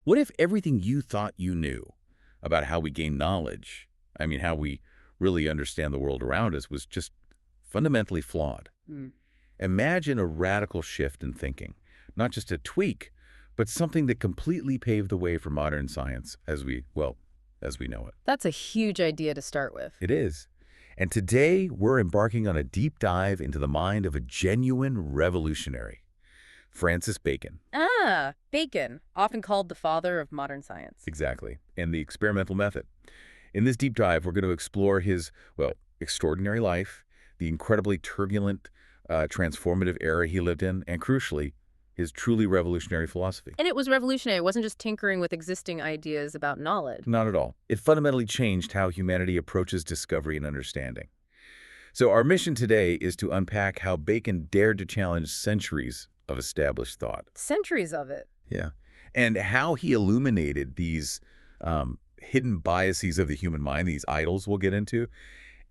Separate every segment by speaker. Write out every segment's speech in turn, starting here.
Speaker 1: What if everything you thought you knew about how we gain knowledge, how we really understand the world around us, was just fundamentally flawed?
Speaker 2: Mm.
Speaker 1: Imagine a radical shift in thinking, not just a tweak, but something that completely paved the way for modern science as we know it.
Speaker 2: That's a huge idea to start with.
Speaker 1: It is. And today, we're embarking on a deep dive into the mind of a genuine revolutionary, Francis Bacon.
Speaker 2: Ah, Bacon, often called the father of modern science.
Speaker 1: Exactly. And the experimental method. In this deep dive, we're going to explore his, extraordinary life, the incredibly turbulent, transformative era he lived in, and crucially, his truly revolutionary philosophy.
Speaker 2: And it was revolutionary. It wasn't just tinkering with existing ideas about knowledge.
Speaker 1: Not at all. It fundamentally changed how humanity approaches discovery and understanding. So our mission today is to unpack how Bacon dared to challenge centuries of established thought.
Speaker 2: Centuries of it.
Speaker 1: Yeah. And how he illuminated these hidden biases of the human mind, these idols we'll get into,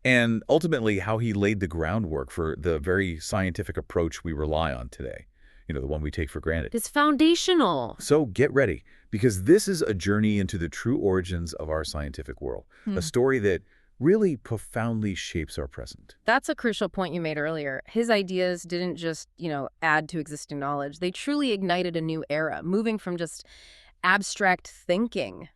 Speaker 1: and ultimately how he laid the groundwork for the very scientific approach we rely on today, the one we take for granted.
Speaker 2: It's foundational.
Speaker 1: So get ready, because this is a journey into the true origins of our scientific world, a story that really profoundly shapes our present.
Speaker 2: That's a crucial point you made earlier. His ideas didn't just, add to existing knowledge. They truly ignited a new era, moving from just abstract thinking,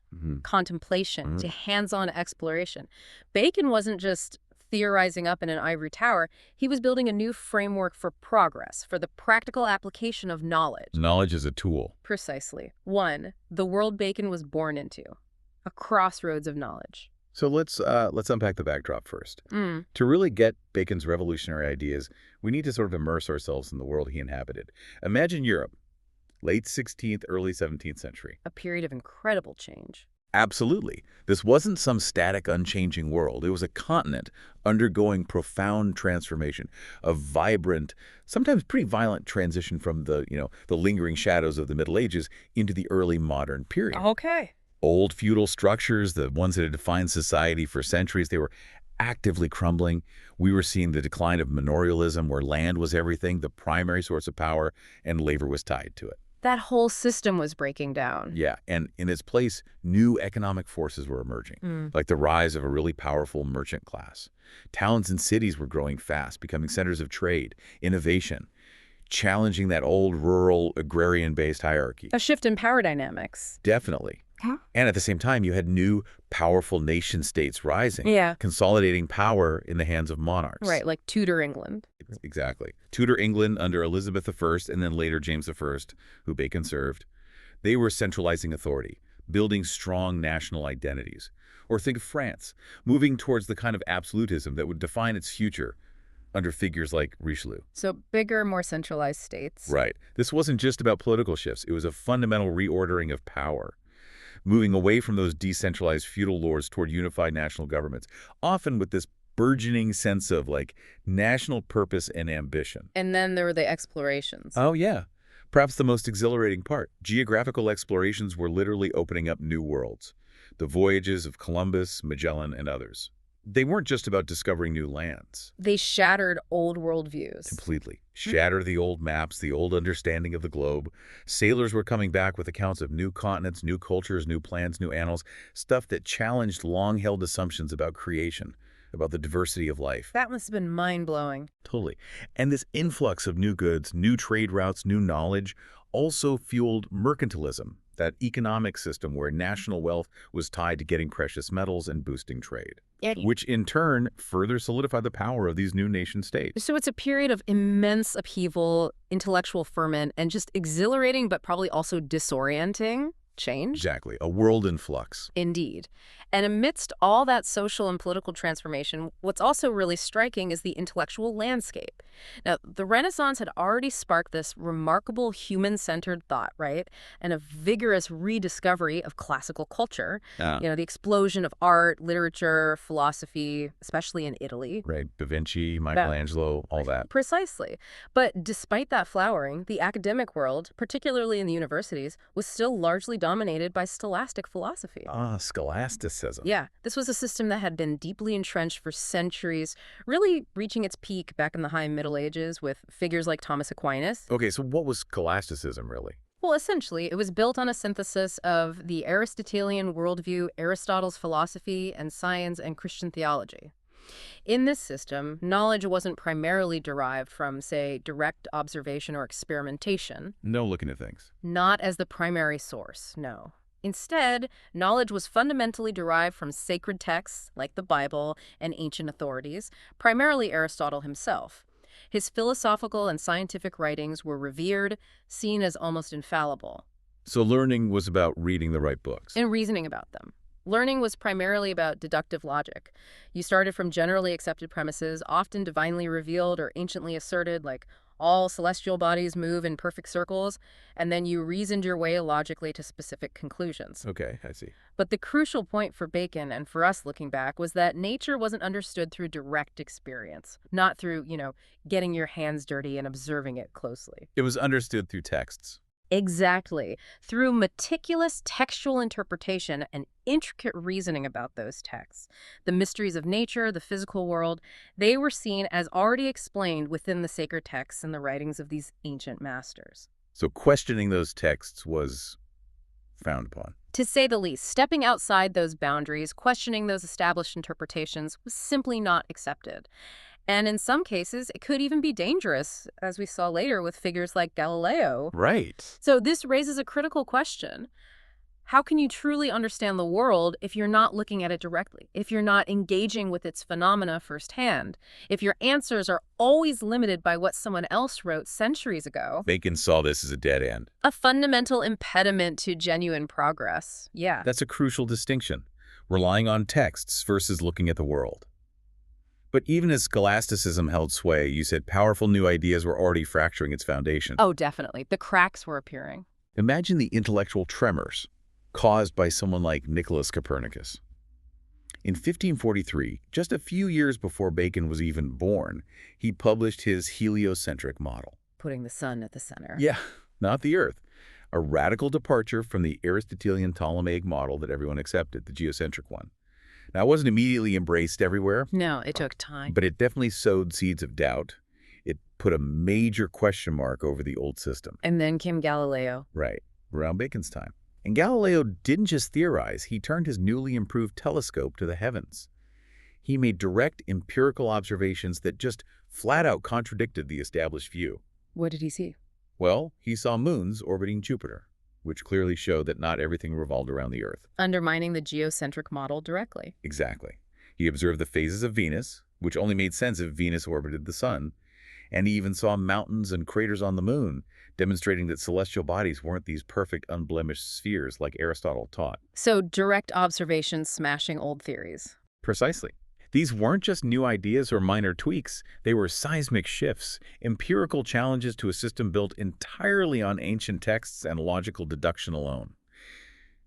Speaker 2: contemplation, to hands-on exploration. Bacon wasn't just theorizing up in an ivory tower. He was building a new framework for progress, for the practical application of knowledge.
Speaker 1: Knowledge is a tool.
Speaker 2: Precisely. One, the world Bacon was born into, a crossroads of knowledge.
Speaker 1: So let's unpack the backdrop first. To really get Bacon's revolutionary ideas, we need to sort of immerse ourselves in the world he inhabited. Imagine Europe, late 16th, early 17th century.
Speaker 2: A period of incredible change.
Speaker 1: Absolutely. This wasn't some static, unchanging world. It was a continent undergoing profound transformation, a vibrant, sometimes pretty violent transition from the lingering shadows of the Middle Ages into the early modern period.
Speaker 2: Okay.
Speaker 1: Old feudal structures, the ones that had defined society for centuries, they were actively crumbling. We were seeing the decline of manorialism, where land was everything, the primary source of power, and labor was tied to it.
Speaker 2: That whole system was breaking down.
Speaker 1: Yeah, and in its place, new economic forces were emerging, like the rise of a really powerful merchant class. Towns and cities were growing fast, becoming centers of trade, innovation, challenging that old rural agrarian-based hierarchy.
Speaker 2: A shift in power dynamics.
Speaker 1: Definitely. And at the same time, you had new, powerful nation-states rising, consolidating power in the hands of monarchs.
Speaker 2: Right, like Tudor England.
Speaker 1: Exactly. Tudor England under Elizabeth I, and then later James I, who Bacon served. They were centralizing authority, building strong national identities. Or think of France, moving towards the kind of absolutism that would define its future under figures like Richelieu.
Speaker 2: So bigger, more centralized states.
Speaker 1: Right. This wasn't just about political shifts. It was a fundamental reordering of power, moving away from those decentralized feudal lords toward unified national governments, often with this burgeoning sense of national purpose and ambition.
Speaker 2: And then there were the explorations.
Speaker 1: Oh, yeah. Perhaps the most exhilarating part. Geographical explorations were literally opening up new worlds. The voyages of Columbus, Magellan, and others. They weren't just about discovering new lands.
Speaker 2: They shattered old worldviews.
Speaker 1: Completely. Shattered the old maps, the old understanding of the globe. Sailors were coming back with accounts of new continents, new cultures, new plants, new animals, stuff that challenged long-held assumptions about creation, about the diversity of life.
Speaker 2: That must have been mind-blowing.
Speaker 1: Totally. And this influx of new goods, new trade routes, new knowledge also fueled mercantilism, that economic system where national wealth was tied to getting precious metals and boosting trade, which in turn further solidified the power of these new nation states.
Speaker 2: So it's a period of immense upheaval, intellectual ferment, and just exhilarating but probably also disorienting change.
Speaker 1: Exactly. A world in flux.
Speaker 2: Indeed. And amidst all that social and political transformation, what's also really striking is the intellectual landscape. Now, the Renaissance had already sparked this remarkable human-centered thought, right? And a vigorous rediscovery of classical culture. The explosion of art, literature, philosophy, especially in Italy.
Speaker 1: Right. Da Vinci, Michelangelo, all that.
Speaker 2: Precisely. But despite that flowering, the academic world, particularly in the universities, was still largely dominated by scholastic philosophy.
Speaker 1: Scholasticism. scholasticism.
Speaker 2: Yeah, this was a system that had been deeply entrenched for centuries, really reaching its peak back in the High Middle Ages with figures like Thomas Aquinas.
Speaker 1: Okay, so what was scholasticism, really?
Speaker 2: Well, essentially, it was built on a synthesis of the Aristotelian worldview, Aristotle's philosophy and science, and Christian theology. In this system, knowledge wasn't primarily derived from, say, direct observation or experimentation.
Speaker 1: No looking at things.
Speaker 2: Not as the primary source, no. Instead, knowledge was fundamentally derived from sacred texts like the Bible and ancient authorities, primarily Aristotle himself. His philosophical and scientific writings were revered, seen as almost infallible.
Speaker 1: So learning was about reading the right books.
Speaker 2: And reasoning about them. Learning was primarily about deductive logic. You started from generally accepted premises, often divinely revealed or anciently asserted, like all celestial bodies move in perfect circles, and then you reasoned your way logically to specific conclusions.
Speaker 1: Okay, I see.
Speaker 2: But the crucial point for Bacon, and for us looking back, was that nature wasn't understood through direct experience, not through, getting your hands dirty and observing it closely.
Speaker 1: It was understood through texts.
Speaker 2: Exactly. Through meticulous textual interpretation and intricate reasoning about those texts. The mysteries of nature, the physical world, they were seen as already explained within the sacred texts and the writings of these ancient masters.
Speaker 1: So questioning those texts was frowned upon.
Speaker 2: To say the least, stepping outside those boundaries, questioning those established interpretations was simply not accepted. And in some cases, it could even be dangerous, as we saw later with figures like Galileo.
Speaker 1: Right.
Speaker 2: So this raises a critical question. How can you truly understand the world if you're not looking at it directly, if you're not engaging with its phenomena firsthand, if your answers are always limited by what someone else wrote centuries ago?
Speaker 1: Bacon saw this as a dead end.
Speaker 2: A fundamental impediment to genuine progress. Yeah.
Speaker 1: That's a crucial distinction, relying on texts versus looking at the world. But even as scholasticism held sway, you said powerful new ideas were already fracturing its foundation.
Speaker 2: Oh, definitely. The cracks were appearing.
Speaker 1: Imagine the intellectual tremors caused by someone like Nicholas Copernicus. In 1543, just a few years before Bacon was even born, he published his heliocentric model.
Speaker 2: Putting the sun at the center.
Speaker 1: Yeah, not the Earth. A radical departure from the Aristotelian Ptolemaic model that everyone accepted, the geocentric one. Now, it wasn't immediately embraced everywhere.
Speaker 2: No, it took time.
Speaker 1: But it definitely sowed seeds of doubt. It put a major question mark over the old system.
Speaker 2: And then came Galileo.
Speaker 1: Right, around Bacon's time. And Galileo didn't just theorize, he turned his newly improved telescope to the heavens. He made direct empirical observations that just flat out contradicted the established view.
Speaker 2: What did he see?
Speaker 1: Well, he saw moons orbiting Jupiter, which clearly showed that not everything revolved around the Earth.
Speaker 2: Undermining the geocentric model directly.
Speaker 1: Exactly. He observed the phases of Venus, which only made sense if Venus orbited the sun, and he even saw mountains and craters on the moon, demonstrating that celestial bodies weren't these perfect, unblemished spheres like Aristotle taught.
Speaker 2: So direct observations smashing old theories.
Speaker 1: Precisely. These weren't just new ideas or minor tweaks. They were seismic shifts, empirical challenges to a system built entirely on ancient texts and logical deduction alone.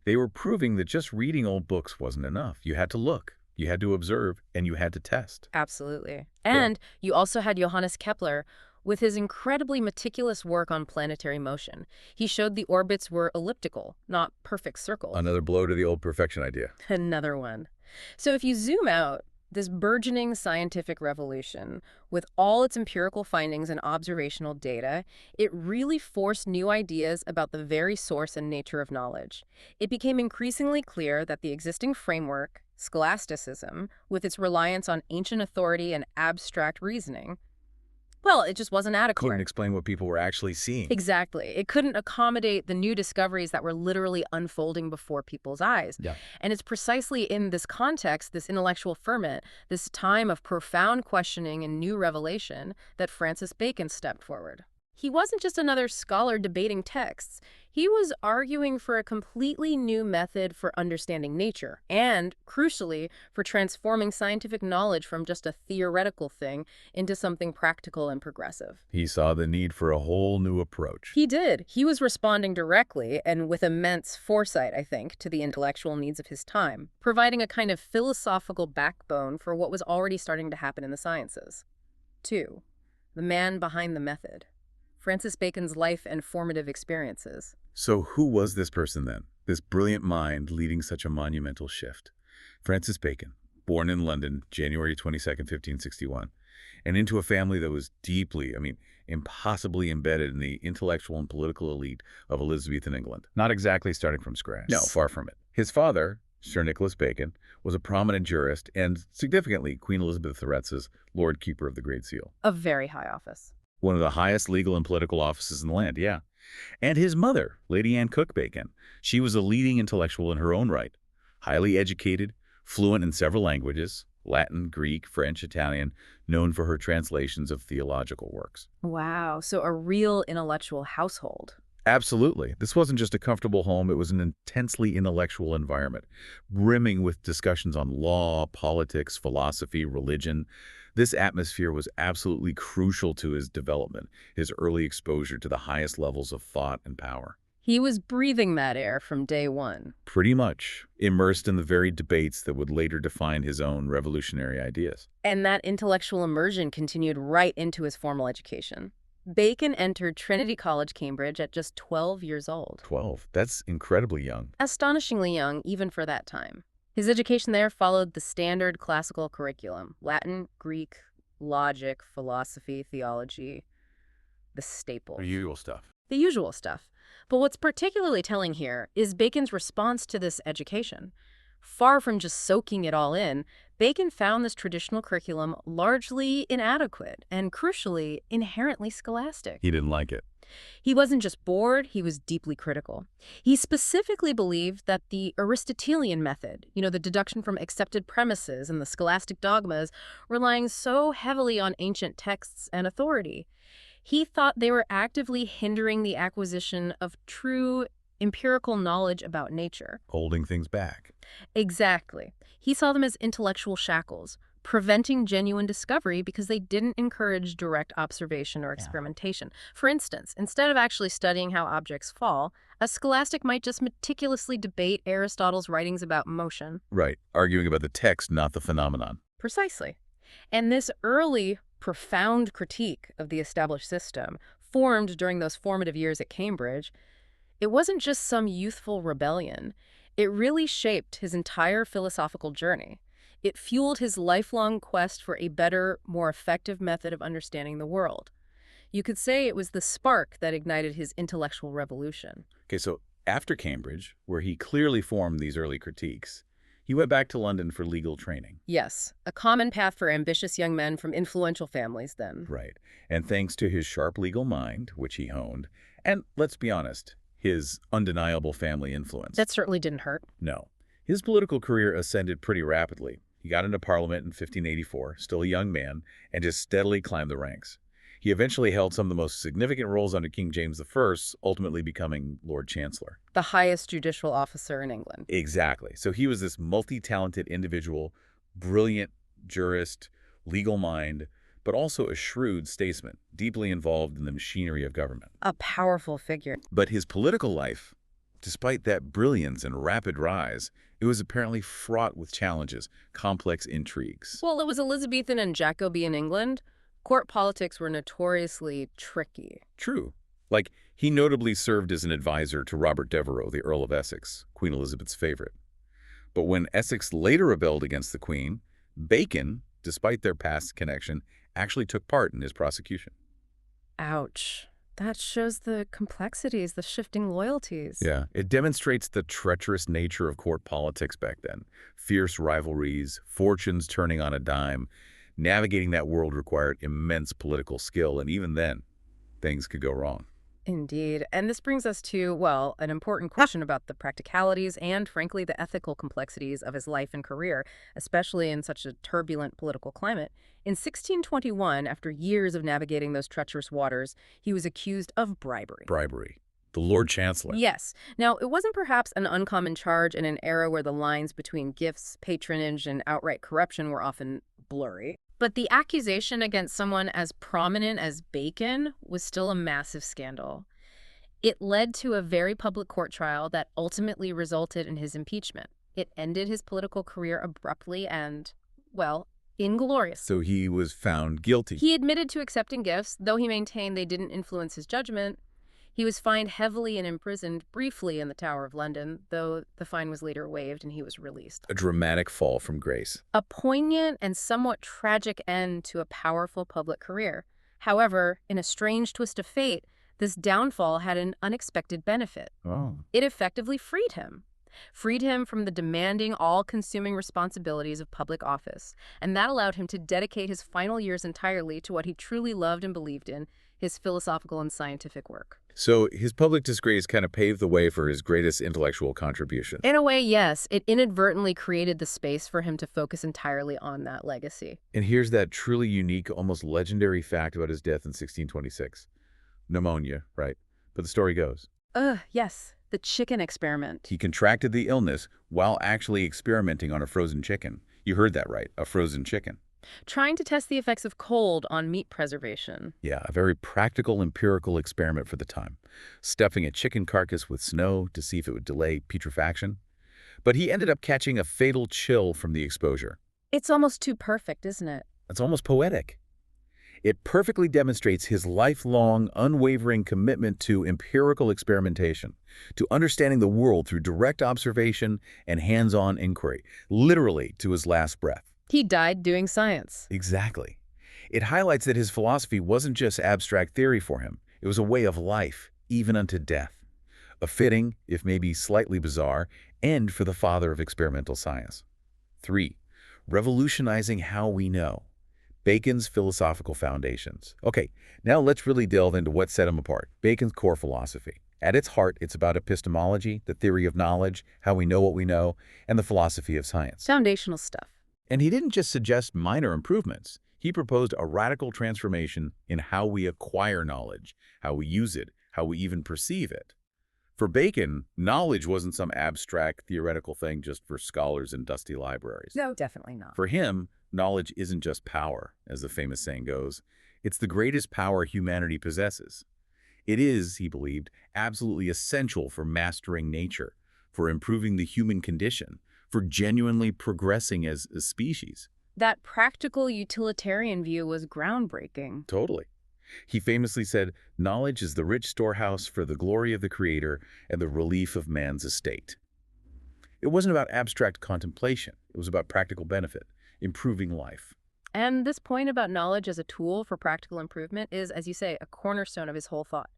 Speaker 1: They were proving that just reading old books wasn't enough. You had to look, you had to observe, and you had to test.
Speaker 2: Absolutely. And you also had Johannes Kepler with his incredibly meticulous work on planetary motion. He showed the orbits were elliptical, not perfect circles.
Speaker 1: Another blow to the old perfection idea.
Speaker 2: Another one. So if you zoom out, this burgeoning scientific revolution, with all its empirical findings and observational data, it really forced new ideas about the very source and nature of knowledge. It became increasingly clear that the existing framework, scholasticism, with its reliance on ancient authority and abstract reasoning, well, it just wasn't adequate.
Speaker 1: Couldn't explain what people were actually seeing.
Speaker 2: Exactly. It couldn't accommodate the new discoveries that were literally unfolding before people's eyes.
Speaker 1: Yeah.
Speaker 2: And it's precisely in this context, this intellectual ferment, this time of profound questioning and new revelation, that Francis Bacon stepped forward. He wasn't just another scholar debating texts. He was arguing for a completely new method for understanding nature and, crucially, for transforming scientific knowledge from just a theoretical thing into something practical and progressive.
Speaker 1: He saw the need for a whole new approach.
Speaker 2: He did. He was responding directly and with immense foresight, I think, to the intellectual needs of his time, providing a kind of philosophical backbone for what was already starting to happen in the sciences. 2. The man behind the method. Francis Bacon's life and formative experiences.
Speaker 1: So who was this person then? This brilliant mind leading such a monumental shift? Francis Bacon, born in London, January 22nd, 1561, and into a family that was deeply, impossibly embedded in the intellectual and political elite of Elizabethan England. Not exactly starting from scratch. No, far from it. His father, Sir Nicholas Bacon, was a prominent jurist and, significantly, Queen Elizabeth III's Lord Keeper of the Great Seal.
Speaker 2: A very high office.
Speaker 1: One of the highest legal and political offices in the land, yeah. And his mother, Lady Anne Cook Bacon. She was a leading intellectual in her own right, highly educated, fluent in several languages, Latin, Greek, French, Italian, known for her translations of theological works.
Speaker 2: Wow, so a real intellectual household.
Speaker 1: Absolutely. This wasn't just a comfortable home, it was an intensely intellectual environment, brimming with discussions on law, politics, philosophy, religion. This atmosphere was absolutely crucial to his development, his early exposure to the highest levels of thought and power.
Speaker 2: He was breathing that air from day one.
Speaker 1: Pretty much, immersed in the very debates that would later define his own revolutionary ideas.
Speaker 2: And that intellectual immersion continued right into his formal education. Bacon entered Trinity College, Cambridge at just 12 years old.
Speaker 1: 12? That's incredibly young.
Speaker 2: Astonishingly young, even for that time. His education there followed the standard classical curriculum: Latin, Greek, logic, philosophy, theology, the staples.
Speaker 1: The usual stuff.
Speaker 2: The usual stuff. But what's particularly telling here is Bacon's response to this education. Far from just soaking it all in, Bacon found this traditional curriculum largely inadequate and, crucially, inherently scholastic.
Speaker 1: He didn't like it.
Speaker 2: He wasn't just bored, he was deeply critical. He specifically believed that the Aristotelian method, the deduction from accepted premises and the scholastic dogmas, relying so heavily on ancient texts and authority, he thought they were actively hindering the acquisition of true empirical knowledge about nature.
Speaker 1: Holding things back.
Speaker 2: Exactly. He saw them as intellectual shackles, preventing genuine discovery because they didn't encourage direct observation or experimentation. For instance, instead of actually studying how objects fall, a scholastic might just meticulously debate Aristotle's writings about motion.
Speaker 1: Right, arguing about the text, not the phenomenon.
Speaker 2: Precisely. And this early, profound critique of the established system, formed during those formative years at Cambridge, it wasn't just some youthful rebellion. It really shaped his entire philosophical journey. It fueled his lifelong quest for a better, more effective method of understanding the world. You could say it was the spark that ignited his intellectual revolution.
Speaker 1: Okay, so after Cambridge, where he clearly formed these early critiques, he went back to London for legal training.
Speaker 2: Yes, a common path for ambitious young men from influential families then.
Speaker 1: Right. And thanks to his sharp legal mind, which he honed, and let's be honest, his undeniable family influence.
Speaker 2: That certainly didn't hurt.
Speaker 1: No. His political career ascended pretty rapidly. He got into Parliament in 1584, still a young man, and just steadily climbed the ranks. He eventually held some of the most significant roles under King James I, ultimately becoming Lord Chancellor.
Speaker 2: The highest judicial officer in England.
Speaker 1: Exactly. So he was this multi-talented individual, brilliant jurist, legal mind, but also a shrewd statesman, deeply involved in the machinery of government.
Speaker 2: A powerful figure.
Speaker 1: But his political life, despite that brilliance and rapid rise, it was apparently fraught with challenges, complex intrigues.
Speaker 2: Well, it was Elizabethan and Jacobean England. Court politics were notoriously tricky.
Speaker 1: True. Like, he notably served as an advisor to Robert Devereux, the Earl of Essex, Queen Elizabeth's favorite. But when Essex later rebelled against the Queen, Bacon, despite their past connection, actually took part in his prosecution.
Speaker 2: Ouch. That shows the complexities, the shifting loyalties.
Speaker 1: Yeah, it demonstrates the treacherous nature of court politics back then. Fierce rivalries, fortunes turning on a dime. Navigating that world required immense political skill, and even then, things could go wrong.
Speaker 2: Indeed. And this brings us to, well, an important question about the practicalities and, frankly, the ethical complexities of his life and career, especially in such a turbulent political climate. In 1621, after years of navigating those treacherous waters, he was accused of bribery.
Speaker 1: Bribery. The Lord Chancellor.
Speaker 2: Yes. Now, it wasn't perhaps an uncommon charge in an era where the lines between gifts, patronage, and outright corruption were often blurry. But the accusation against someone as prominent as Bacon was still a massive scandal. It led to a very public court trial that ultimately resulted in his impeachment. It ended his political career abruptly and, well, inglorious.
Speaker 1: So he was found guilty.
Speaker 2: He admitted to accepting gifts, though he maintained they didn't influence his judgment. He was fined heavily and imprisoned briefly in the Tower of London, though the fine was later waived and he was released.
Speaker 1: A dramatic fall from grace.
Speaker 2: A poignant and somewhat tragic end to a powerful public career. However, in a strange twist of fate, this downfall had an unexpected benefit.
Speaker 1: Oh.
Speaker 2: It effectively freed him. Freed him from the demanding, all-consuming responsibilities of public office, and that allowed him to dedicate his final years entirely to what he truly loved and believed in, his philosophical and scientific work.
Speaker 1: So his public disgrace kind of paved the way for his greatest intellectual contribution.
Speaker 2: In a way, yes, it inadvertently created the space for him to focus entirely on that legacy.
Speaker 1: And here's that truly unique, almost legendary fact about his death in 1626. Pneumonia, right? But the story goes,
Speaker 2: Yes, the chicken experiment.
Speaker 1: he contracted the illness while actually experimenting on a frozen chicken. You heard that right, a frozen chicken.
Speaker 2: Trying to test the effects of cold on meat preservation.
Speaker 1: Yeah, a very practical, empirical experiment for the time. Stuffing a chicken carcass with snow to see if it would delay putrefaction. But he ended up catching a fatal chill from the exposure.
Speaker 2: It's almost too perfect, isn't it?
Speaker 1: It's almost poetic. It perfectly demonstrates his lifelong, unwavering commitment to empirical experimentation, to understanding the world through direct observation and hands-on inquiry, literally to his last breath.
Speaker 2: He died doing science.
Speaker 1: Exactly. It highlights that his philosophy wasn't just abstract theory for him. It was a way of life, even unto death. A fitting, if maybe slightly bizarre, end for the father of experimental science. 3. Revolutionizing how we know. Bacon's philosophical foundations. Okay, now let's really delve into what set him apart. Bacon's core philosophy. At its heart, it's about epistemology, the theory of knowledge, how we know what we know, and the philosophy of science.
Speaker 2: Foundational stuff.
Speaker 1: And he didn't just suggest minor improvements. He proposed a radical transformation in how we acquire knowledge, how we use it, how we even perceive it. For Bacon, knowledge wasn't some abstract theoretical thing just for scholars in dusty libraries.
Speaker 2: No, definitely not.
Speaker 1: For him, knowledge isn't just power, as the famous saying goes. It's the greatest power humanity possesses. It is, he believed, absolutely essential for mastering nature, for improving the human condition, for genuinely progressing as a species.
Speaker 2: That practical utilitarian view was groundbreaking.
Speaker 1: Totally. He famously said, knowledge is the rich storehouse for the glory of the Creator and the relief of man's estate. It wasn't about abstract contemplation. It was about practical benefit, improving life.
Speaker 2: And this point about knowledge as a tool for practical improvement is, as you say, a cornerstone of his whole thought,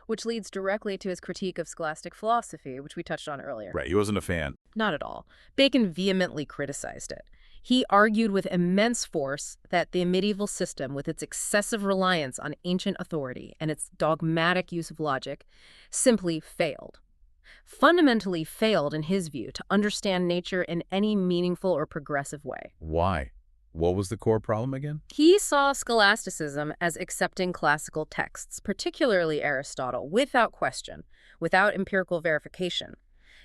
Speaker 2: which leads directly to his critique of scholastic philosophy, which we touched on earlier.
Speaker 1: Right, he wasn't a fan.
Speaker 2: Not at all. Bacon vehemently criticized it. He argued with immense force that the medieval system, with its excessive reliance on ancient authority and its dogmatic use of logic, simply failed. Fundamentally failed, in his view, to understand nature in any meaningful or progressive way.
Speaker 1: Why? What was the core problem again?
Speaker 2: He saw scholasticism as accepting classical texts, particularly Aristotle, without question, without empirical verification.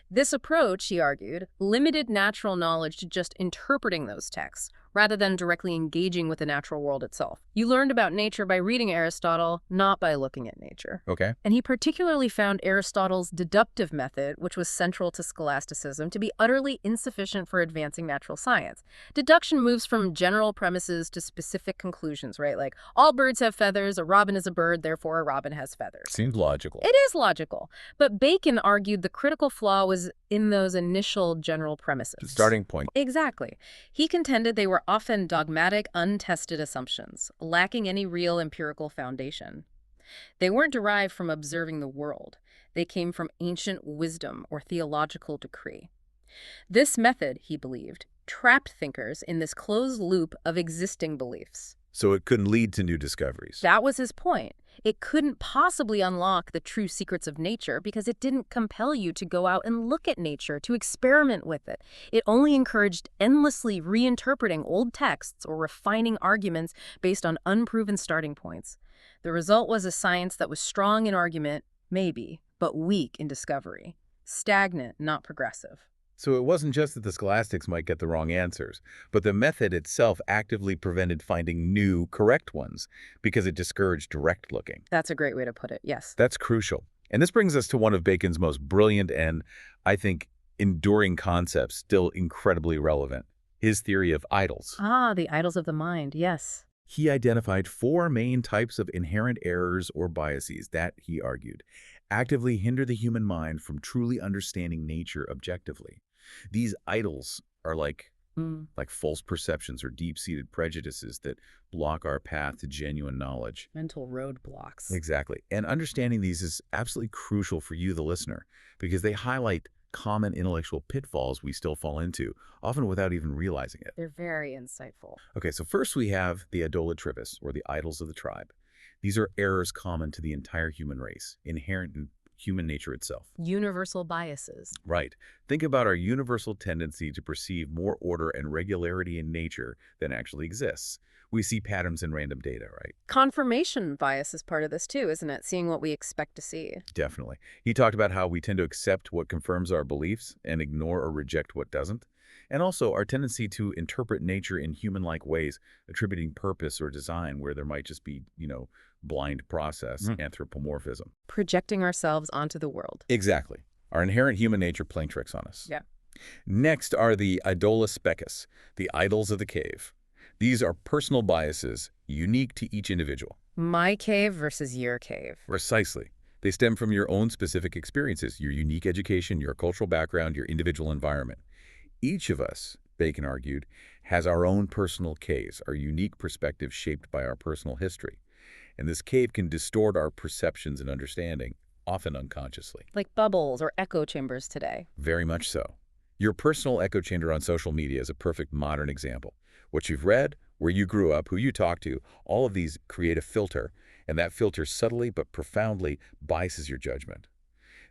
Speaker 2: This approach, he argued, limited natural knowledge to just interpreting those texts, rather than directly engaging with the natural world itself. You learned about nature by reading Aristotle, not by looking at nature.
Speaker 1: Okay.
Speaker 2: And he particularly found Aristotle's deductive method, which was central to scholasticism, to be utterly insufficient for advancing natural science. Deduction moves from general premises to specific conclusions, right? Like, all birds have feathers, a robin is a bird, therefore a robin has feathers.
Speaker 1: Seems logical.
Speaker 2: It is logical. But Bacon argued the critical flaw was in those initial general premises.
Speaker 1: The starting point.
Speaker 2: Exactly. He contended they were often dogmatic, untested assumptions, lacking any real empirical foundation. They weren't derived from observing the world. They came from ancient wisdom or theological decree. This method, he believed, trapped thinkers in this closed loop of existing beliefs.
Speaker 1: So it couldn't lead to new discoveries.
Speaker 2: That was his point. It couldn't possibly unlock the true secrets of nature because it didn't compel you to go out and look at nature, to experiment with it. It only encouraged endlessly reinterpreting old texts or refining arguments based on unproven starting points. The result was a science that was strong in argument, maybe, but weak in discovery. Stagnant, not progressive.
Speaker 1: So it wasn't just that the scholastics might get the wrong answers, but the method itself actively prevented finding new, correct ones because it discouraged direct looking.
Speaker 2: That's a great way to put it, yes.
Speaker 1: That's crucial. And this brings us to one of Bacon's most brilliant and, I think, enduring concepts, still incredibly relevant, his theory of idols.
Speaker 2: Ah, the idols of the mind, yes.
Speaker 1: He identified four main types of inherent errors or biases that, he argued, actively hinder the human mind from truly understanding nature objectively. These idols are like false perceptions or deep-seated prejudices that block our path to genuine knowledge.
Speaker 2: Mental roadblocks.
Speaker 1: Exactly. And understanding these is absolutely crucial for you, the listener, because they highlight common intellectual pitfalls we still fall into, often without even realizing it.
Speaker 2: They're very insightful.
Speaker 1: Okay, so first we have the idolatrivus, or the idols of the tribe. These are errors common to the entire human race, inherent in human nature itself.
Speaker 2: Universal biases.
Speaker 1: Right. Think about our universal tendency to perceive more order and regularity in nature than actually exists. We see patterns in random data, right?
Speaker 2: Confirmation bias is part of this too, isn't it? Seeing what we expect to see.
Speaker 1: Definitely. He talked about how we tend to accept what confirms our beliefs and ignore or reject what doesn't. And also our tendency to interpret nature in human-like ways, attributing purpose or design where there might just be, blind process, anthropomorphism.
Speaker 2: Projecting ourselves onto the world.
Speaker 1: Exactly. Our inherent human nature playing tricks on us.
Speaker 2: Yeah.
Speaker 1: Next are the idola specus, the idols of the cave. These are personal biases unique to each individual.
Speaker 2: My cave versus your cave.
Speaker 1: Precisely. They stem from your own specific experiences, your unique education, your cultural background, your individual environment. Each of us, Bacon argued, has our own personal caves, our unique perspective shaped by our personal history. And this cave can distort our perceptions and understanding, often unconsciously.
Speaker 2: Like bubbles or echo chambers today.
Speaker 1: Very much so. Your personal echo chamber on social media is a perfect modern example. What you've read, where you grew up, who you talk to, all of these create a filter, and that filter subtly but profoundly biases your judgment.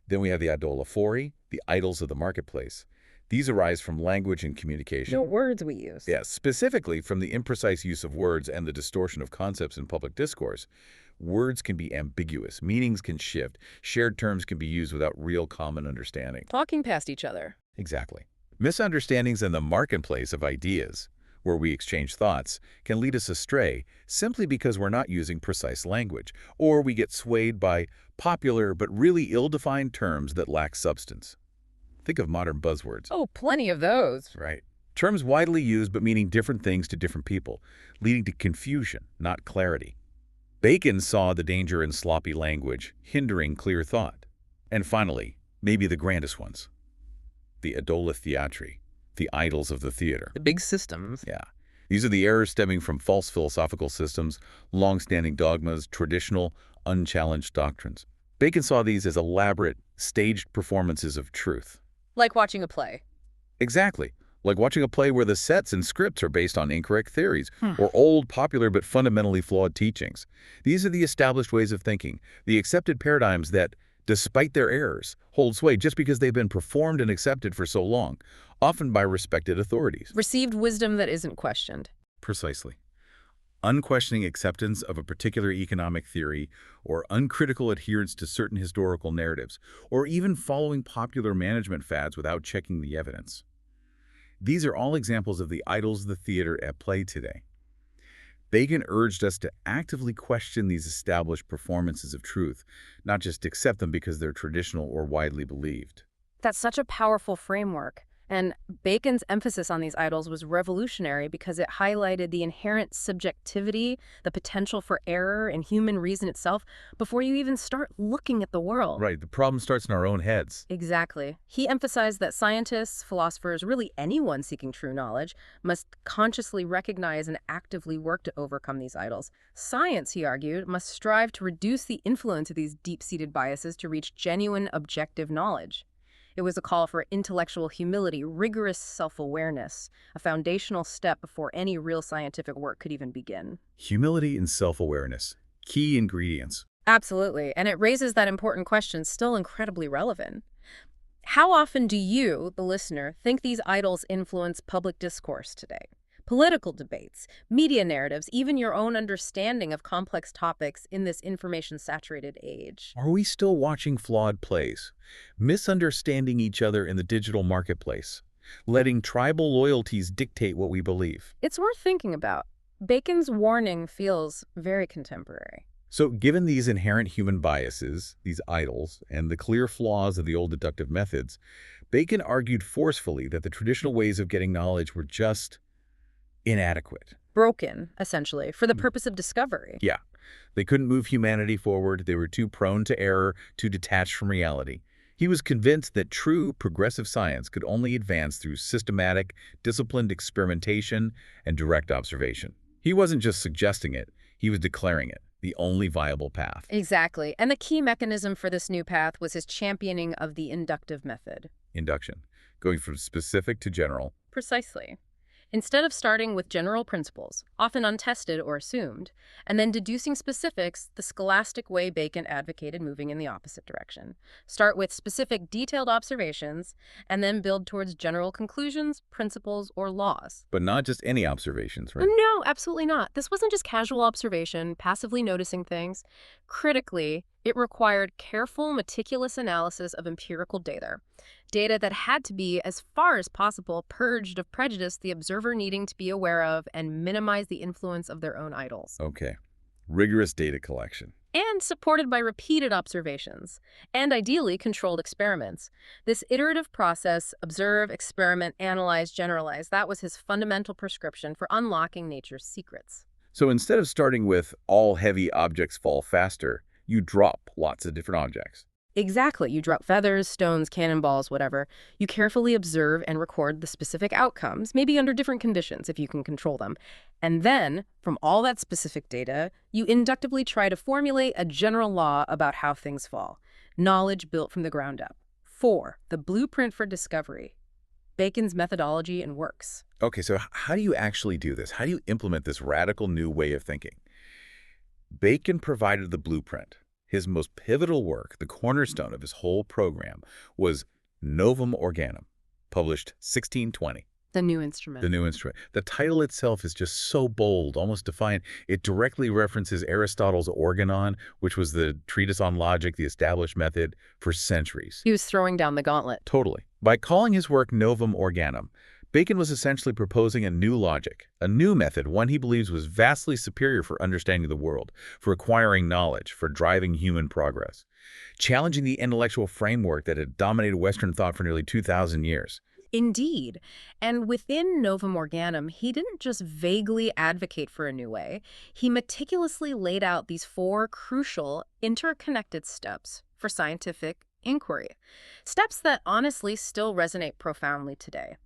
Speaker 1: Then we have the idolaphori, the idols of the marketplace. These arise from language and communication.
Speaker 2: No words we use.
Speaker 1: Yes, specifically from the imprecise use of words and the distortion of concepts in public discourse. Words can be ambiguous, meanings can shift, shared terms can be used without real common understanding.
Speaker 2: Talking past each other.
Speaker 1: Exactly. Misunderstandings in the marketplace of ideas, where we exchange thoughts, can lead us astray simply because we're not using precise language, or we get swayed by popular but really ill-defined terms that lack substance. Think of modern buzzwords.
Speaker 2: Oh, plenty of those.
Speaker 1: Right. Terms widely used but meaning different things to different people, leading to confusion, not clarity. Bacon saw the danger in sloppy language, hindering clear thought. And finally, maybe the grandest ones, the idola theatri, the idols of the theater.
Speaker 2: The big systems.
Speaker 1: Yeah. These are the errors stemming from false philosophical systems, long-standing dogmas, traditional, unchallenged doctrines. Bacon saw these as elaborate, staged performances of truth.
Speaker 2: Like watching a play.
Speaker 1: Exactly. Like watching a play where the sets and scripts are based on incorrect theories or old, popular, but fundamentally flawed teachings. These are the established ways of thinking, the accepted paradigms that, despite their errors, hold sway just because they've been performed and accepted for so long, often by respected authorities.
Speaker 2: Received wisdom that isn't questioned.
Speaker 1: Precisely. Unquestioning acceptance of a particular economic theory or uncritical adherence to certain historical narratives, or even following popular management fads without checking the evidence. These are all examples of the idols of the theater at play today. Bacon urged us to actively question these established performances of truth, not just accept them because they're traditional or widely believed.
Speaker 2: That's such a powerful framework. And Bacon's emphasis on these idols was revolutionary because it highlighted the inherent subjectivity, the potential for error in human reason itself before you even start looking at the world.
Speaker 1: Right, the problem starts in our own heads.
Speaker 2: Exactly. He emphasized that scientists, philosophers, really anyone seeking true knowledge, must consciously recognize and actively work to overcome these idols. Science, he argued, must strive to reduce the influence of these deep-seated biases to reach genuine, objective knowledge. It was a call for intellectual humility, rigorous self-awareness, a foundational step before any real scientific work could even begin.
Speaker 1: Humility and self-awareness, key ingredients.
Speaker 2: Absolutely, and it raises that important question, still incredibly relevant. How often do you, the listener, think these idols influence public discourse today? Political debates, media narratives, even your own understanding of complex topics in this information-saturated age.
Speaker 1: Are we still watching flawed plays, misunderstanding each other in the digital marketplace, letting tribal loyalties dictate what we believe?
Speaker 2: It's worth thinking about. Bacon's warning feels very contemporary.
Speaker 1: So given these inherent human biases, these idols, and the clear flaws of the old deductive methods, Bacon argued forcefully that the traditional ways of getting knowledge were just inadequate.
Speaker 2: broken, essentially, for the purpose of discovery.
Speaker 1: Yeah. They couldn't move humanity forward. They were too prone to error, too detached from reality. He was convinced that true progressive science could only advance through systematic, disciplined experimentation and direct observation. He wasn't just suggesting it, he was declaring it, the only viable path.
Speaker 2: Exactly. And the key mechanism for this new path was his championing of the inductive method.
Speaker 1: Induction, going from specific to general.
Speaker 2: Precisely. Instead of starting with general principles, often untested or assumed, and then deducing specifics, the scholastic way Bacon advocated moving in the opposite direction. Start with specific, detailed observations, and then build towards general conclusions, principles, or laws.
Speaker 1: But not just any observations, right?
Speaker 2: No, absolutely not. This wasn't just casual observation, passively noticing things. Critically, it required careful, meticulous analysis of empirical data. Data that had to be, as far as possible, purged of prejudice, the observer needing to be aware of and minimize the influence of their own idols.
Speaker 1: Okay. Rigorous data collection.
Speaker 2: And supported by repeated observations, and ideally controlled experiments. This iterative process, observe, experiment, analyze, generalize, that was his fundamental prescription for unlocking nature's secrets.
Speaker 1: So instead of starting with all heavy objects fall faster, you drop lots of different objects.
Speaker 2: Exactly. You drop feathers, stones, cannonballs, whatever. You carefully observe and record the specific outcomes, maybe under different conditions if you can control them. And then, from all that specific data, you inductively try to formulate a general law about how things fall. Knowledge built from the ground up. 4. The blueprint for discovery. Bacon's methodology and works.
Speaker 1: Okay, so how do you actually do this? How do you implement this radical new way of thinking? Bacon provided the blueprint. His most pivotal work, the cornerstone of his whole program, was Novum Organum, published 1620.
Speaker 2: The new instrument.
Speaker 1: The new instrument. The title itself is just so bold, almost defiant. It directly references Aristotle's Organon, which was the treatise on logic, the established method, for centuries.
Speaker 2: He was throwing down the gauntlet.
Speaker 1: Totally. By calling his work Novum Organum, Bacon was essentially proposing a new logic, a new method, one he believes was vastly superior for understanding the world, for acquiring knowledge, for driving human progress, challenging the intellectual framework that had dominated Western thought for nearly 2,000 years.
Speaker 2: Indeed. And within Novum Organum, he didn't just vaguely advocate for a new way. He meticulously laid out these 4 crucial, interconnected steps for scientific inquiry. Steps that honestly still resonate profoundly today.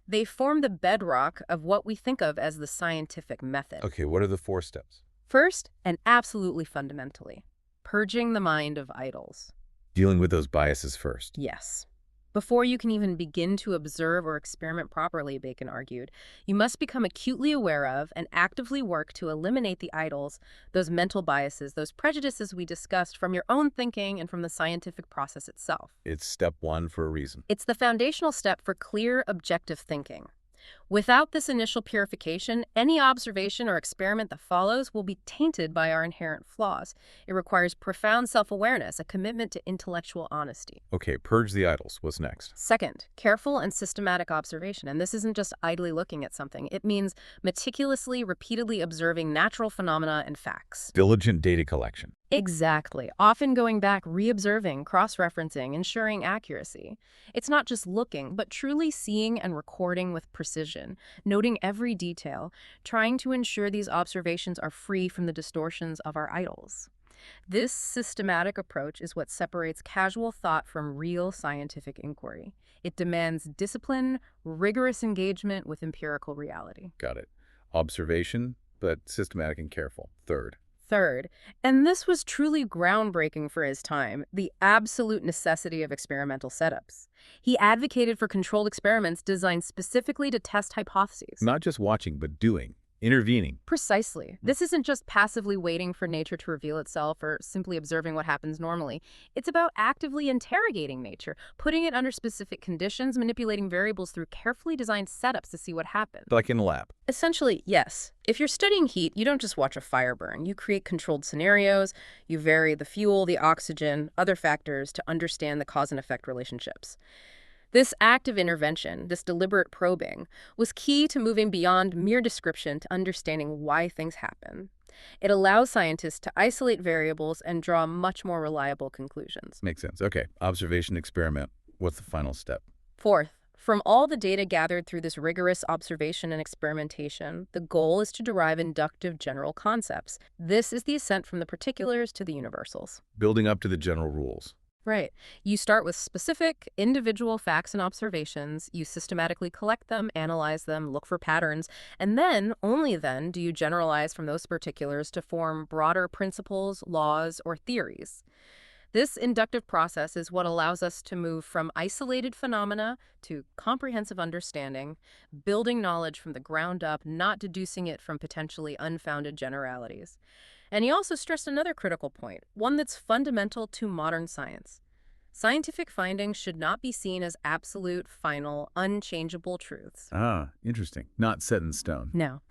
Speaker 2: They form the bedrock of what we think of as the scientific method.
Speaker 1: Okay, what are the 4 steps?
Speaker 2: First, and absolutely fundamentally, purging the mind of idols.
Speaker 1: Dealing with those biases first.
Speaker 2: Yes. Before you can even begin to observe or experiment properly, Bacon argued, you must become acutely aware of and actively work to eliminate the idols, those mental biases, those prejudices we discussed from your own thinking and from the scientific process itself.
Speaker 1: It's step 1 for a reason.
Speaker 2: It's the foundational step for clear, objective thinking. Without this initial purification, any observation or experiment that follows will be tainted by our inherent flaws. It requires profound self-awareness, a commitment to intellectual honesty.
Speaker 1: Okay, purge the idols. What's next?
Speaker 2: Second, careful and systematic observation. And this isn't just idly looking at something. It means meticulously, repeatedly observing natural phenomena and facts.
Speaker 1: Diligent data collection.
Speaker 2: Exactly. Often going back, re-observing, cross-referencing, ensuring accuracy. It's not just looking, but truly seeing and recording with precision, noting every detail, trying to ensure these observations are free from the distortions of our idols. This systematic approach is what separates casual thought from real scientific inquiry. It demands discipline, rigorous engagement with empirical reality.
Speaker 1: Got it. Observation, but systematic and careful.
Speaker 2: Third, and this was truly groundbreaking for his time, the absolute necessity of experimental setups. He advocated for controlled experiments designed specifically to test hypotheses.
Speaker 1: Not just watching, but doing. Intervening.
Speaker 2: Precisely. This isn't just passively waiting for nature to reveal itself or simply observing what happens normally. It's about actively interrogating nature, putting it under specific conditions, manipulating variables through carefully designed setups to see what happens.
Speaker 1: Like in a lab.
Speaker 2: Essentially, yes. If you're studying heat, you don't just watch a fire burn. You create controlled scenarios, you vary the fuel, the oxygen, other factors to understand the cause and effect relationships. This active intervention, this deliberate probing, was key to moving beyond mere description to understanding why things happen. It allows scientists to isolate variables and draw much more reliable conclusions.
Speaker 1: Makes sense. Okay. Observation, experiment. What's the final step?
Speaker 2: Fourth, From all the data gathered through this rigorous observation and experimentation, the goal is to derive inductive general concepts. This is the ascent from the particulars to the universals.
Speaker 1: Building up to the general rules.
Speaker 2: Right. You start with specific, individual facts and observations. You systematically collect them, analyze them, look for patterns, and then, only then, do you generalize from those particulars to form broader principles, laws, or theories. This inductive process is what allows us to move from isolated phenomena to comprehensive understanding, building knowledge from the ground up, not deducing it from potentially unfounded generalities. And he also stressed another critical point, one that's fundamental to modern science. Scientific findings should not be seen as absolute, final, unchangeable truths.
Speaker 1: Ah, interesting. Not set in stone.
Speaker 2: No.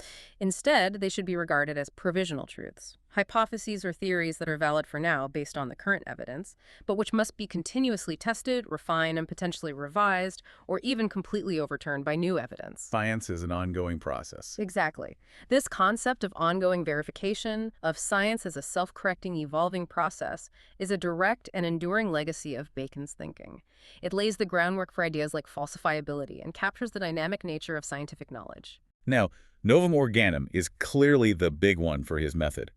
Speaker 2: Instead, they should be regarded as provisional truths, hypotheses or theories that are valid for now based on the current evidence, but which must be continuously tested, refined, and potentially revised, or even completely overturned by new evidence.
Speaker 1: Science is an ongoing process.
Speaker 2: Exactly. This concept of ongoing verification, of science as a self-correcting, evolving process, is a direct and enduring legacy of Bacon's thinking. It lays the groundwork for ideas like falsifiability and captures the dynamic nature of scientific knowledge.
Speaker 1: Now, Novum Organum is clearly the big one for his method.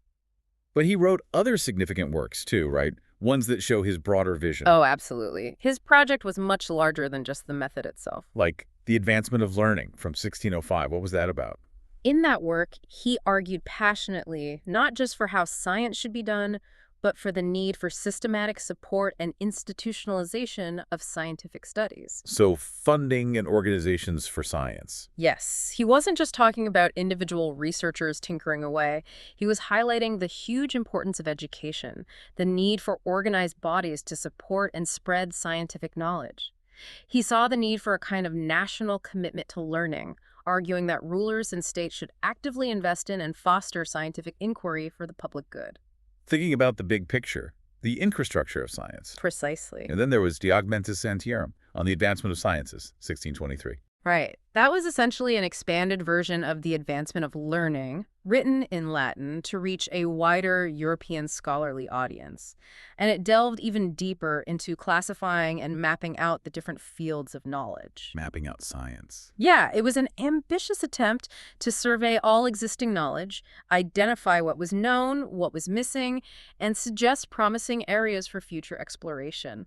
Speaker 1: But he wrote other significant works too, right? Ones that show his broader vision.
Speaker 2: Oh, absolutely. His project was much larger than just the method itself.
Speaker 1: Like The Advancement of Learning from 1605. What was that about?
Speaker 2: In that work, he argued passionately not just for how science should be done, but for the need for systematic support and institutionalization of scientific studies.
Speaker 1: So funding and organizations for science.
Speaker 2: Yes, he wasn't just talking about individual researchers tinkering away. He was highlighting the huge importance of education, the need for organized bodies to support and spread scientific knowledge. He saw the need for a kind of national commitment to learning, arguing that rulers and states should actively invest in and foster scientific inquiry for the public good.
Speaker 1: Thinking about the big picture, the infrastructure of science.
Speaker 2: Precisely.
Speaker 1: And then there was De Augmentis Scientiarum on the Advancement of Sciences, 1623.
Speaker 2: Right. That was essentially an expanded version of the advancement of learning, written in Latin to reach a wider European scholarly audience. And it delved even deeper into classifying and mapping out the different fields of knowledge.
Speaker 1: Mapping out science.
Speaker 2: Yeah, it was an ambitious attempt to survey all existing knowledge, identify what was known, what was missing, and suggest promising areas for future exploration.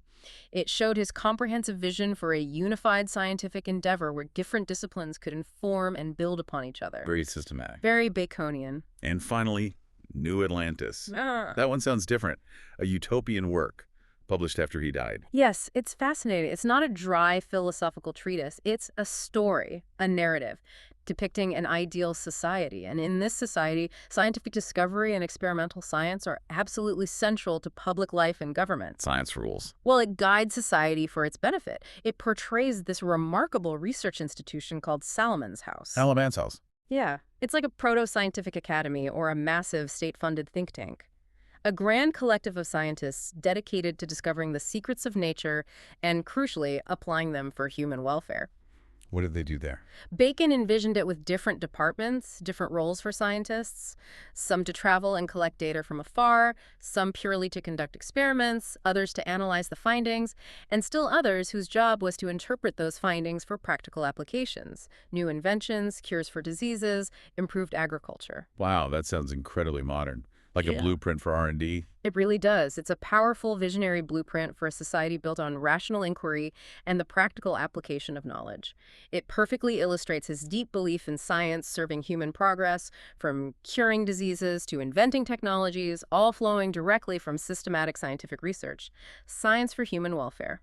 Speaker 2: It showed his comprehensive vision for a unified scientific endeavor where different disciplines could inform and build upon each other.
Speaker 1: Very systematic.
Speaker 2: Very Baconian.
Speaker 1: And finally, New Atlantis.
Speaker 2: Ah.
Speaker 1: That one sounds different. A utopian work, published after he died.
Speaker 2: Yes, it's fascinating. It's not a dry philosophical treatise. It's a story, a narrative, depicting an ideal society. And in this society, scientific discovery and experimental science are absolutely central to public life and government.
Speaker 1: Science rules.
Speaker 2: Well, it guides society for its benefit. It portrays this remarkable research institution called Salomon's House.
Speaker 1: Salaman's House.
Speaker 2: Yeah, it's like a proto-scientific academy or a massive state-funded think tank. A grand collective of scientists dedicated to discovering the secrets of nature and, crucially, applying them for human welfare.
Speaker 1: What did they do there?
Speaker 2: Bacon envisioned it with different departments, different roles for scientists, some to travel and collect data from afar, some purely to conduct experiments, others to analyze the findings, and still others whose job was to interpret those findings for practical applications, new inventions, cures for diseases, improved agriculture.
Speaker 1: Wow, that sounds incredibly modern. Like a blueprint for R&D.
Speaker 2: It really does. It's a powerful visionary blueprint for a society built on rational inquiry and the practical application of knowledge. It perfectly illustrates his deep belief in science serving human progress, from curing diseases to inventing technologies, all flowing directly from systematic scientific research. Science for human welfare.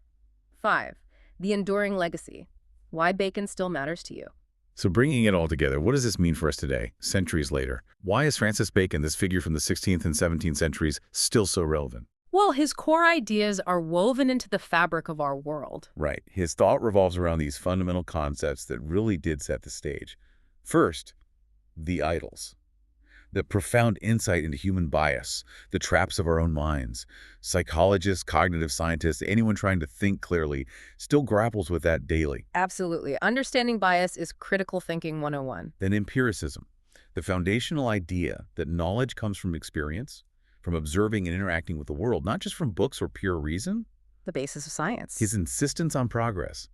Speaker 2: 5. The enduring legacy. Why Bacon still matters to you.
Speaker 1: So bringing it all together, what does this mean for us today, centuries later? Why is Francis Bacon, this figure from the 16th and 17th centuries, still so relevant?
Speaker 2: Well, his core ideas are woven into the fabric of our world.
Speaker 1: Right. His thought revolves around these fundamental concepts that really did set the stage. First, the idols. The profound insight into human bias, the traps of our own minds. Psychologists, cognitive scientists, anyone trying to think clearly still grapples with that daily.
Speaker 2: Absolutely. Understanding bias is critical thinking 101.
Speaker 1: Then empiricism, the foundational idea that knowledge comes from experience, from observing and interacting with the world, not just from books or pure reason.
Speaker 2: The basis of science.
Speaker 1: His insistence on progress.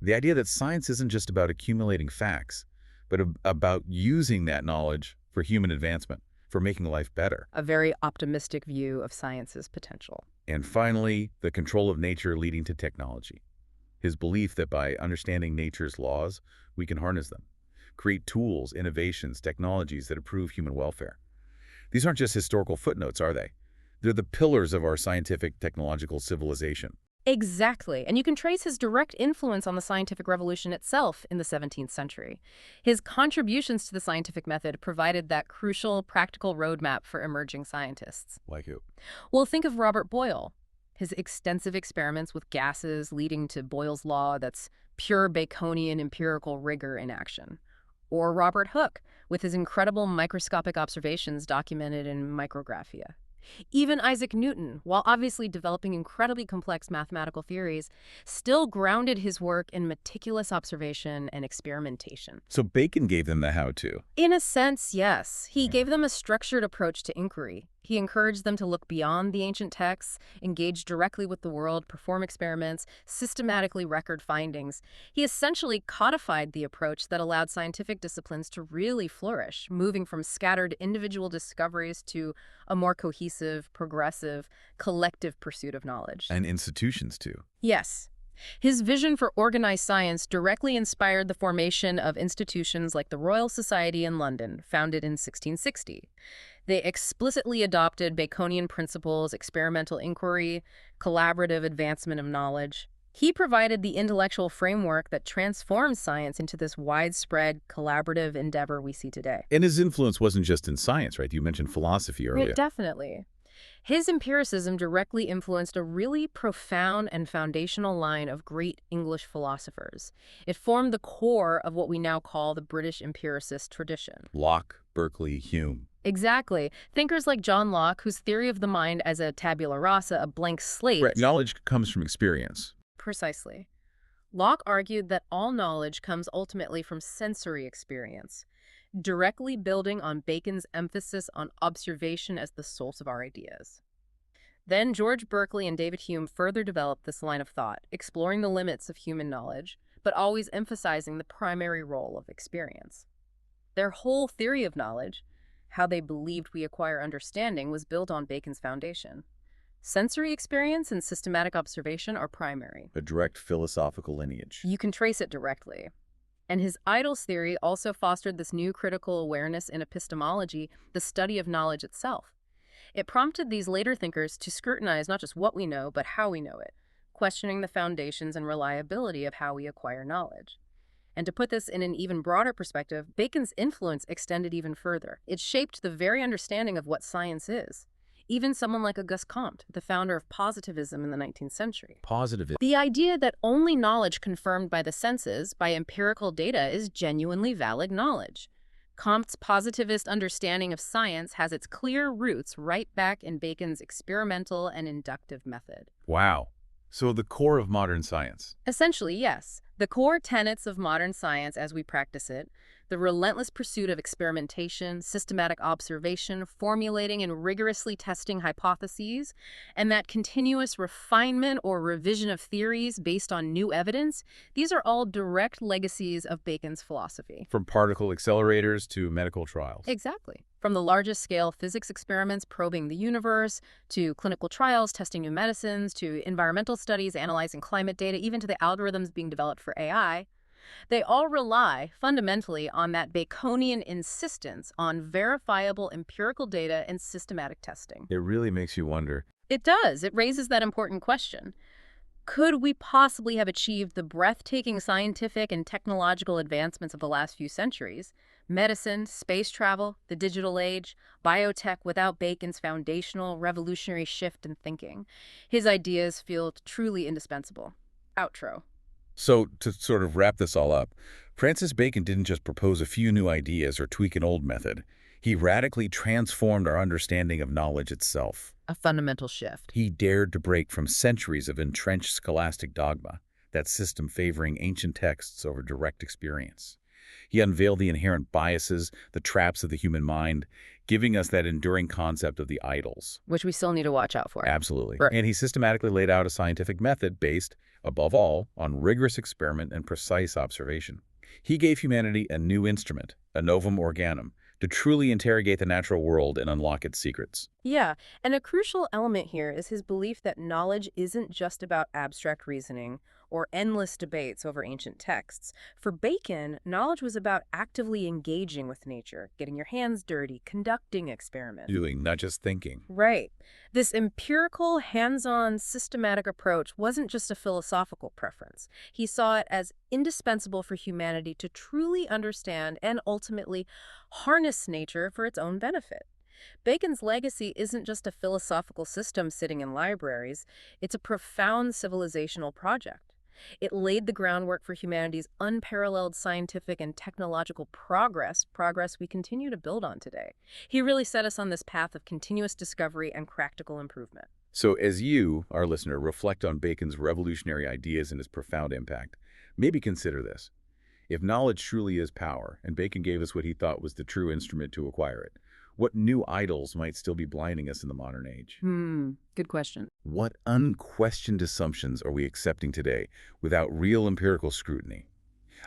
Speaker 1: The idea that science isn't just about accumulating facts, but about using that knowledge for human advancement, for making life better.
Speaker 2: A very optimistic view of science's potential.
Speaker 1: And finally, the control of nature leading to technology. His belief that by understanding nature's laws, we can harness them, create tools, innovations, technologies that improve human welfare. These aren't just historical footnotes, are they? They're the pillars of our scientific technological civilization.
Speaker 2: Exactly, and you can trace his direct influence on the scientific revolution itself in the 17th century. His contributions to the scientific method provided that crucial, practical roadmap for emerging scientists.
Speaker 1: Like who?
Speaker 2: Well, think of Robert Boyle. His extensive experiments with gases leading to Boyle's law, that's pure Baconian empirical rigor in action. Or Robert Hooke, with his incredible microscopic observations documented in Micrographia. Even Isaac Newton, while obviously developing incredibly complex mathematical theories, still grounded his work in meticulous observation and experimentation.
Speaker 1: So Bacon gave them the how-to.
Speaker 2: In a sense, yes. He gave them a structured approach to inquiry. He encouraged them to look beyond the ancient texts, engage directly with the world, perform experiments, systematically record findings. He essentially codified the approach that allowed scientific disciplines to really flourish, moving from scattered individual discoveries to a more cohesive, progressive, collective pursuit of knowledge.
Speaker 1: And institutions, too.
Speaker 2: Yes. His vision for organized science directly inspired the formation of institutions like the Royal Society in London, founded in 1660. They explicitly adopted Baconian principles, experimental inquiry, collaborative advancement of knowledge. He provided the intellectual framework that transformed science into this widespread, collaborative endeavor we see today.
Speaker 1: And his influence wasn't just in science, right? You mentioned philosophy earlier.
Speaker 2: Yeah, definitely. His empiricism directly influenced a really profound and foundational line of great English philosophers. It formed the core of what we now call the British empiricist tradition.
Speaker 1: Locke, Berkeley, Hume.
Speaker 2: Exactly. Thinkers like John Locke, whose theory of the mind as a tabula rasa, a blank slate.
Speaker 1: Right. Knowledge comes from experience.
Speaker 2: Precisely. Locke argued that all knowledge comes ultimately from sensory experience, directly building on Bacon's emphasis on observation as the source of our ideas. Then George Berkeley and David Hume further developed this line of thought, exploring the limits of human knowledge, but always emphasizing the primary role of experience. Their whole theory of knowledge, how they believed we acquire understanding, was built on Bacon's foundation. Sensory experience and systematic observation are primary.
Speaker 1: A direct philosophical lineage.
Speaker 2: You can trace it directly. And his idols theory also fostered this new critical awareness in epistemology, the study of knowledge itself. It prompted these later thinkers to scrutinize not just what we know, but how we know it, questioning the foundations and reliability of how we acquire knowledge. And to put this in an even broader perspective, Bacon's influence extended even further. It shaped the very understanding of what science is. Even someone like Auguste Comte, the founder of positivism in the 19th century.
Speaker 1: Positivism.
Speaker 2: The idea that only knowledge confirmed by the senses, by empirical data, is genuinely valid knowledge. Comte's positivist understanding of science has its clear roots right back in Bacon's experimental and inductive method.
Speaker 1: Wow. So the core of modern science.
Speaker 2: Essentially, yes. The core tenets of modern science as we practice it, the relentless pursuit of experimentation, systematic observation, formulating and rigorously testing hypotheses, and that continuous refinement or revision of theories based on new evidence, these are all direct legacies of Bacon's philosophy.
Speaker 1: From particle accelerators to medical trials.
Speaker 2: Exactly. From the largest scale physics experiments probing the universe, to clinical trials testing new medicines, to environmental studies analyzing climate data, even to the algorithms being developed for AI, they all rely fundamentally on that Baconian insistence on verifiable empirical data and systematic testing.
Speaker 1: It really makes you wonder.
Speaker 2: It does. It raises that important question. Could we possibly have achieved the breathtaking scientific and technological advancements of the last few centuries, medicine, space travel, the digital age, biotech, without Bacon's foundational revolutionary shift in thinking? His ideas feel truly indispensable. Outro.
Speaker 1: So, to sort of wrap this all up, Francis Bacon didn't just propose a few new ideas or tweak an old method. He radically transformed our understanding of knowledge itself.
Speaker 2: A fundamental shift.
Speaker 1: He dared to break from centuries of entrenched scholastic dogma, that system favoring ancient texts over direct experience. He unveiled the inherent biases, the traps of the human mind, giving us that enduring concept of the idols.
Speaker 2: Which we still need to watch out for.
Speaker 1: Absolutely.
Speaker 2: Right.
Speaker 1: And he systematically laid out a scientific method based, above all, on rigorous experiment and precise observation. He gave humanity a new instrument, a novum organum, to truly interrogate the natural world and unlock its secrets.
Speaker 2: Yeah, and a crucial element here is his belief that knowledge isn't just about abstract reasoning or endless debates over ancient texts. For Bacon, knowledge was about actively engaging with nature, getting your hands dirty, conducting experiments.
Speaker 1: Doing, not just thinking.
Speaker 2: Right. This empirical, hands-on, systematic approach wasn't just a philosophical preference. He saw it as indispensable for humanity to truly understand and ultimately harness nature for its own benefit. Bacon's legacy isn't just a philosophical system sitting in libraries, it's a profound civilizational project. It laid the groundwork for humanity's unparalleled scientific and technological progress we continue to build on today. He really set us on this path of continuous discovery and practical improvement.
Speaker 1: So as you, our listener, reflect on Bacon's revolutionary ideas and his profound impact, maybe consider this. If knowledge truly is power, and Bacon gave us what he thought was the true instrument to acquire it, what new idols might still be blinding us in the modern age?
Speaker 2: Good question.
Speaker 1: What unquestioned assumptions are we accepting today without real empirical scrutiny?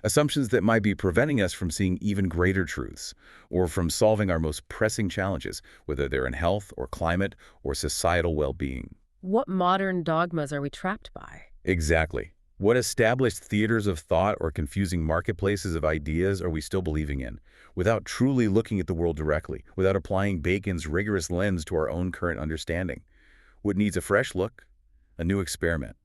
Speaker 1: Assumptions that might be preventing us from seeing even greater truths, or from solving our most pressing challenges, whether they're in health or climate or societal well-being.
Speaker 2: What modern dogmas are we trapped by?
Speaker 1: Exactly. What established theaters of thought or confusing marketplaces of ideas are we still believing in, without truly looking at the world directly, without applying Bacon's rigorous lens to our own current understanding? What needs a fresh look? A new experiment.